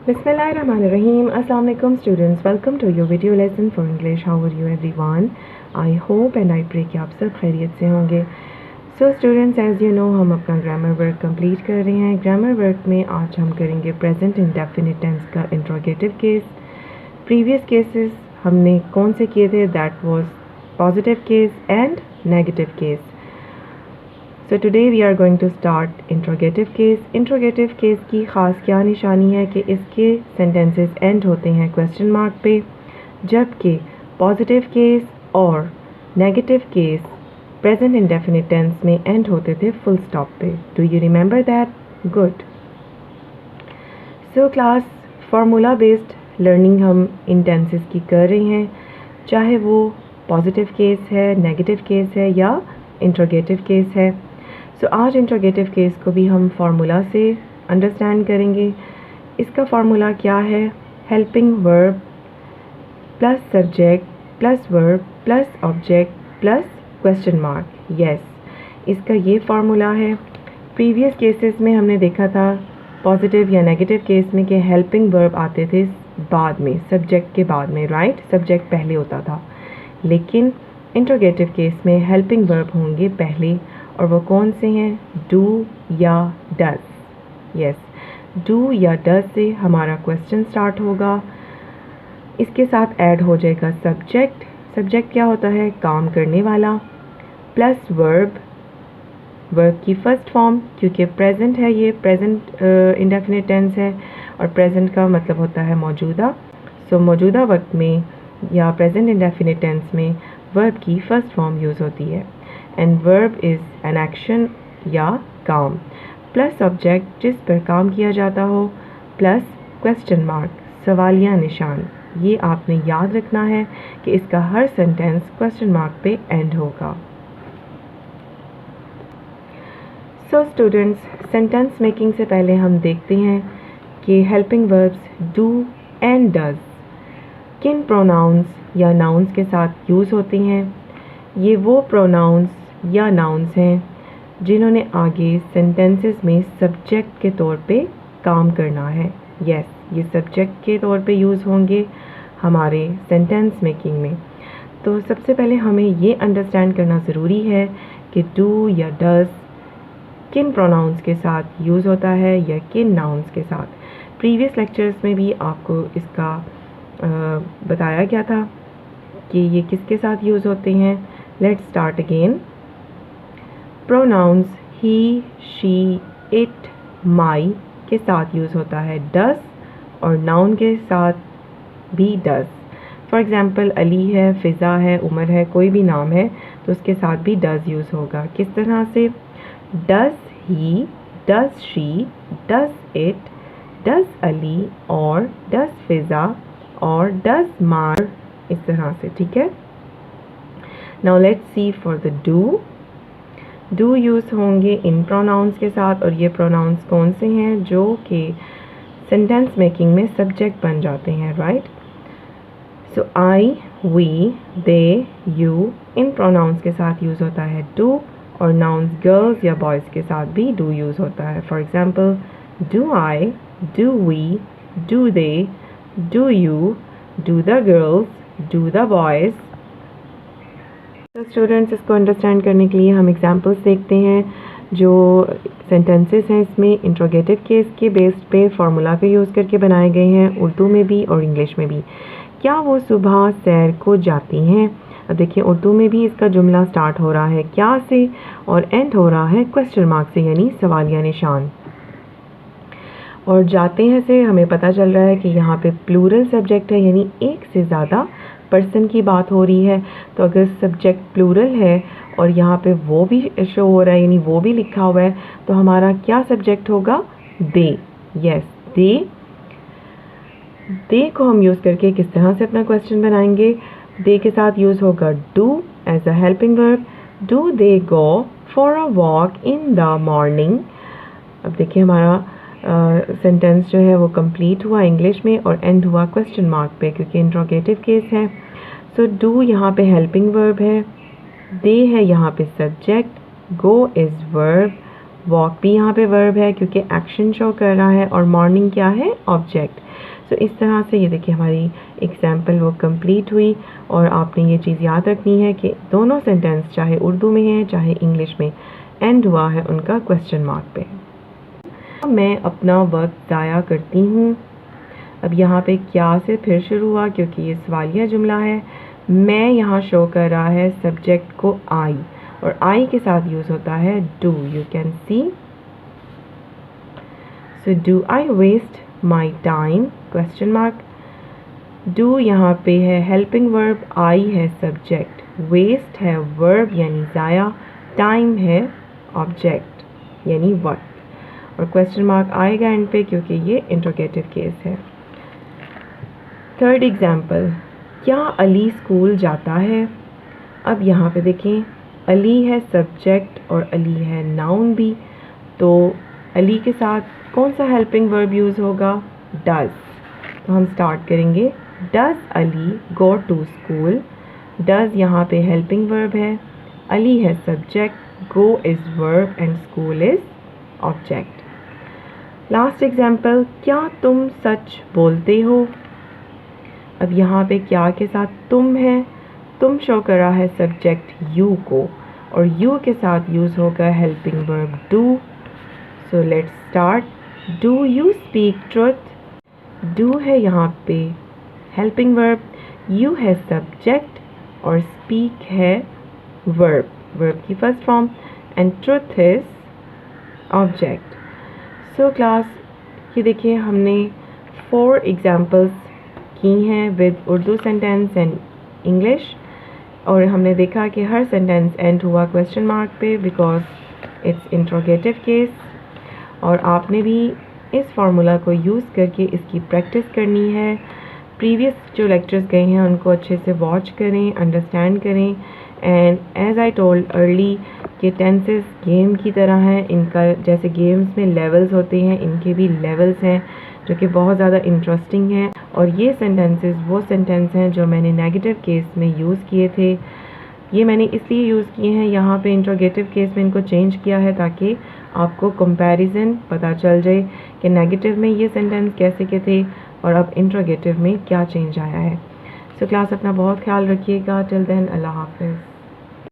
Bismillahirrahmanirrahim. Assalamu alaikum students. Welcome to your video lesson for English. How are you everyone? I hope and I pray कि आप सब खैरियत से होंगे. So students, as you know, हम अपना grammar work complete कर रहे हैं. Grammar work में आज हम करेंगे present indefinite tense का interrogative case. Previous cases हमने कौन से किए थे? That was positive case and negative case. So today we are going to start interrogative case. Interrogative case की ख़ास क्या निशानी है कि इसके sentences end होते हैं question mark पे, जबकि positive case और negative case present indefinite tense में end होते थे full stop पे. Do you remember that? Good. So class formula based learning हम इन tenses की कर रहे हैं, चाहे वो positive case है, negative case है या interrogative case है. सो आज इंट्रोगेटिव केस को भी हम फार्मूला से अंडरस्टैंड करेंगे. इसका फार्मूला क्या है? Helping verb plus subject plus verb plus object plus question mark. Yes, इसका ये फार्मूला है. प्रीवियस केसेस में हमने देखा था पॉजिटिव या नेगेटिव केस में कि हेल्पिंग वर्ब आते थे बाद में, सब्जेक्ट के बाद में, राइट? सब्जेक्ट पहले होता था. लेकिन इंट्रोगेटिव केस में हेल्पिंग वर्ब होंगे पहले, और वो कौन से हैं? डू या डज. यस, डू या डज से हमारा क्वेश्चन स्टार्ट होगा. इसके साथ ऐड हो जाएगा सब्जेक्ट. सब्जेक्ट क्या होता है? काम करने वाला. प्लस वर्ब, वर्ब की फर्स्ट फॉर्म, क्योंकि प्रेजेंट है, ये प्रेजेंट इंडेफिनिट टेंस है और प्रेजेंट का मतलब होता है मौजूदा. सो मौजूदा वक्त में या प्रेजेंट इंडेफिनिट टेंस में वर्ब की फर्स्ट फॉर्म यूज़ होती है. And verb is an action या काम, प्लस ऑब्जेक्ट जिस पर काम किया जाता हो, प्लस क्वेश्चन मार्क, सवालिया निशान. ये आपने याद रखना है कि इसका हर सेंटेंस क्वेश्चन मार्क पे एंड होगा. सो स्टूडेंट्स, सेंटेंस मेकिंग से पहले हम देखते हैं कि helping verbs do and does किन प्रोनाउंस या नाउन्स के साथ यूज़ होती हैं. ये वो प्रोनाउंस या नाउन्स हैं जिन्होंने आगे सेंटेंसेस में सब्जेक्ट के तौर पे काम करना है. यस, ये सब्जेक्ट के तौर पे यूज़ होंगे हमारे सेंटेंस मेकिंग में. तो सबसे पहले हमें ये अंडरस्टैंड करना ज़रूरी है कि डू या डज किन प्रोनाउंस के साथ यूज़ होता है या किन नाउन्स के साथ. प्रीवियस लेक्चर्स में भी आपको इसका बताया गया था कि ये किसके साथ यूज़ होते हैं. Let's start again. Pronouns he, she, it, my के साथ यूज़ होता है डज, और नाउन के साथ भी डज. फॉर एग्ज़ाम्पल अली है, फ़िज़ा है, उमर है, कोई भी नाम है तो उसके साथ भी डज यूज़ होगा. किस तरह से? Does he, does she, does it, does Ali, और डज फ़िज़ा, और डज मार, इस तरह से. ठीक है. Now let's see for the do. Do use होंगे इन प्रोनाउंस के साथ, और ये प्रोनाउंस कौन से हैं जो कि सेंटेंस मेकिंग में सब्जेक्ट बन जाते हैं, right? So I, we, they, you, इन प्रोनाउंस के साथ यूज़ होता है डू, और नाउन्स गर्ल्स या बॉयज़ के साथ भी डू यूज़ होता है. For example, do I, do we, do they, do you, do the girls, do the boys. तो स्टूडेंट्स, इसको अंडरस्टैंड करने के लिए हम एग्जांपल्स देखते हैं. जो सेंटेंसेस हैं इसमें इंट्रोगेटिव केस के बेस्ड पे फार्मूला का यूज़ करके बनाए गए हैं, उर्दू में भी और इंग्लिश में भी. क्या वो सुबह सैर को जाती हैं? अब देखिए, उर्दू में भी इसका जुमला स्टार्ट हो रहा है क्या से और एंड हो रहा है क्वेश्चन मार्क से, यानी सवालिया निशान. और जाते हैं से हमें पता चल रहा है कि यहाँ पे प्लूरल सब्जेक्ट है, यानी एक से ज़्यादा पर्सन की बात हो रही है. तो अगर सब्जेक्ट प्लूरल है और यहाँ पे वो भी शो हो रहा है, यानी वो भी लिखा हुआ है, तो हमारा क्या सब्जेक्ट होगा? दे. यस, दे. दे को हम यूज़ करके किस तरह से अपना क्वेश्चन बनाएंगे? दे के साथ यूज़ होगा do as a helping verb. Do they go for a walk in the morning. अब देखिए, हमारा सेंटेंस जो है वो कंप्लीट हुआ इंग्लिश में और एंड हुआ क्वेश्चन मार्क पे, क्योंकि इंट्रोगेटिव केस है. सो डू यहाँ पे हेल्पिंग वर्ब है, दे है यहाँ पे subject, go is verb, walk भी यहाँ पे वर्ब है क्योंकि एक्शन शो कर रहा है, और मॉर्निंग क्या है, ऑब्जेक्ट। सो इस तरह से ये देखिए हमारी एग्जाम्पल वो कंप्लीट हुई। और आपने ये चीज़ याद रखनी है कि दोनों सेंटेंस चाहे उर्दू में है चाहे इंग्लिश में एंड हुआ है उनका क्वेश्चन मार्क पे। मैं अपना वक्त ज़ाया करती हूँ। अब यहाँ पे क्या से फिर शुरू हुआ क्योंकि ये सवालिया जुमला है। मैं यहाँ शो कर रहा है सब्जेक्ट को आई, और आई के साथ यूज़ होता है do. You can see, so do I waste my time, question mark. Do यहाँ पे है हेल्पिंग वर्ब, आई है सब्जेक्ट, वेस्ट है वर्ब यानी ज़ाया, टाइम है ऑब्जेक्ट यानी वक्त, और क्वेश्चन मार्क आएगा एंड पे क्योंकि ये इंट्रोगेटिव केस है। थर्ड एग्जाम्पल, क्या अली स्कूल जाता है। अब यहाँ पे देखें अली है सब्जेक्ट और अली है नाउन भी, तो अली के साथ कौन सा हेल्पिंग वर्ब यूज़ होगा, डज। तो हम स्टार्ट करेंगे, does Ali go to school. Does यहाँ पे हेल्पिंग वर्ब है, अली है subject, go is verb and school is object. Last example, क्या तुम सच बोलते हो। अब यहाँ पे क्या के साथ तुम है, तुम शो कर रहा है सब्जेक्ट यू को, और यू के साथ यूज़ होगा helping verb do. So let's start, do you speak truth. Do है यहाँ पे हेल्पिंग वर्ब, यू है सब्जेक्ट और स्पीक है वर्ब, वर्ब की first form, and truth is object. So class ये देखिए हमने 4 एग्जाम्पल्स की हैं with Urdu sentence and English, और हमने देखा कि हर सेंटेंस एंड हुआ क्वेश्चन मार्क पे बिकॉज इट्स इंट्रोगेटिव केस। और आपने भी इस फार्मूला को यूज़ करके इसकी प्रैक्टिस करनी है। प्रीवियस जो लेक्चर्स गए हैं उनको अच्छे से वॉच करें, अंडरस्टैंड करें, and as I told early कि टेंसेस गेम की तरह हैं। इनका जैसे गेम्स में लेवल्स होते हैं, इनके भी लेवल्स हैं जो कि बहुत ज़्यादा इंटरेस्टिंग हैं। और ये सेंटेंसेस वो सेंटेंस हैं जो मैंने नेगेटिव केस में यूज़ किए थे। ये मैंने इसलिए यूज़ किए हैं यहाँ पे इंट्रोगेटिव केस में इनको चेंज किया है ताकि आपको कंपैरिजन पता चल जाए कि नेगेटिव में ये सेंटेंस कैसे के थे और अब इंट्रोगेटिव में क्या चेंज आया है। सो क्लास अपना बहुत ख्याल रखिएगा। टिल देन अल्लाह हाफिज़।